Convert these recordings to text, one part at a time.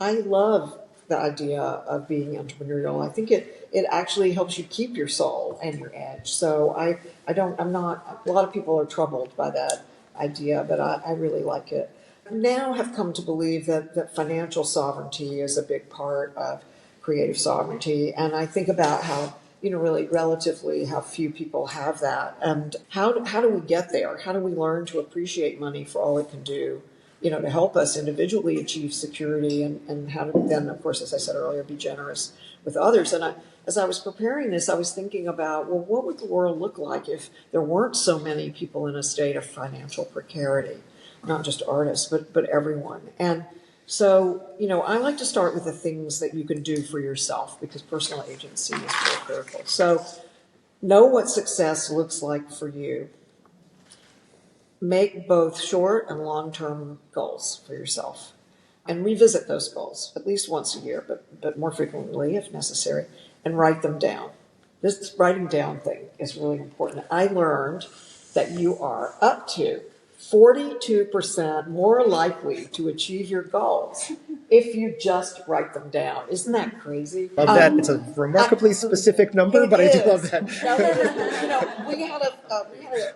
I love the idea of being entrepreneurial. I think it actually helps you keep your soul and your edge. So I'm not, a lot of people are troubled by that idea, but I really like it. Now have come to believe that financial sovereignty is a big part of creative sovereignty. And I think about how, really relatively how few people have that. And how do we get there? How do we learn to appreciate money for all it can do, to help us individually achieve security, and how to then, of course, as I said earlier, be generous with others. And as I was preparing this, I was thinking about, well, what would the world look like if there weren't so many people in a state of financial precarity? Not just artists, but everyone. And so, I like to start with the things that you can do for yourself, because personal agency is very critical. So know what success looks like for you. Make both short and long-term goals for yourself, and revisit those goals at least once a year, but more frequently if necessary, and write them down. This writing down thing is really important. I learned that you are up to 42% more likely to achieve your goals if you just write them down. Isn't that crazy? Love that. It's a remarkably specific number, but I do love that. We had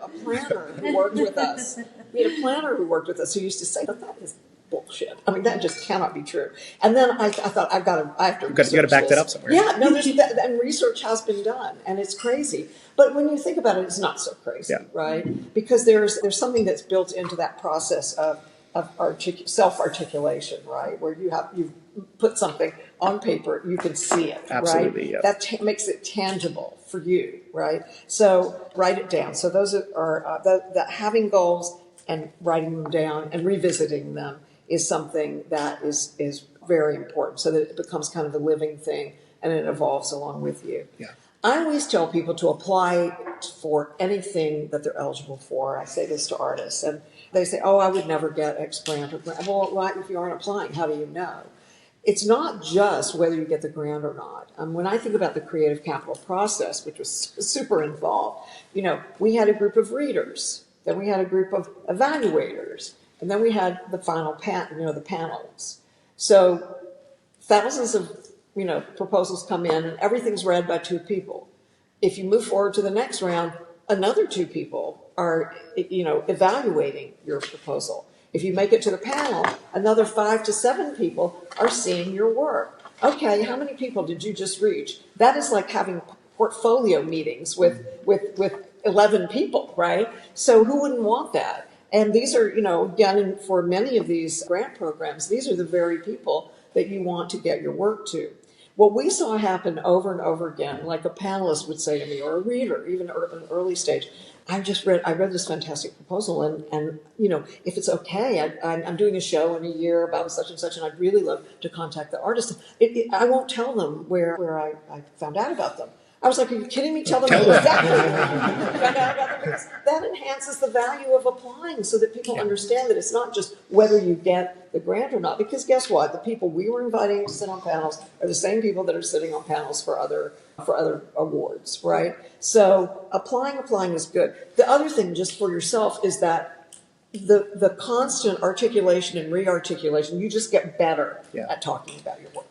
a planner who worked with us. We had a planner who worked with us who used to say, "But that is bullshit. I mean, that just cannot be true." And then I thought, I have to. You got to back that up somewhere. Yeah, no, and research has been done, and it's crazy. But when you think about it, it's not so crazy, right? Because there's something that's built into that process of self-articulation, right? Where you've put something on paper, you can see it, Absolutely, right? That makes it tangible for you, right? So write it down. So those are the having goals and writing them down and revisiting them is something that is very important, so that it becomes kind of a living thing and it evolves along with you. Yeah. I always tell people to apply for anything that they're eligible for. I say this to artists, and they say, "Oh, I would never get X grant or grant." Well, if you aren't applying, how do you know? It's not just whether you get the grant or not. When I think about the creative capital process, which was super involved, we had a group of readers, then we had a group of evaluators, and then we had the final the panels. So thousands of proposals come in, and everything's read by two people. If you move forward to the next round, another two people are, evaluating your proposal. If you make it to the panel, another 5 to 7 people are seeing your work. Okay, how many people did you just reach? That is like having portfolio meetings with 11 people, right? So who wouldn't want that? And these are, again, for many of these grant programs, these are the very people that you want to get your work to. What we saw happen over and over again, like a panelist would say to me, or a reader, even at an early stage, I read this fantastic proposal, and if it's okay, I'm doing a show in a year about such and such, and I'd really love to contact the artist. I won't tell them where I found out about them. I was like, "Are you kidding me? Tell them exactly where you found out about them." Because that enhances the value of applying, so that people understand that it's not just whether you get the grant or not. Because guess what? The people we were inviting to sit on panels are the same people that are sitting on panels for other awards, right? So applying is good. The other thing, just for yourself, is that the constant articulation and re-articulation, you just get better at talking about your work.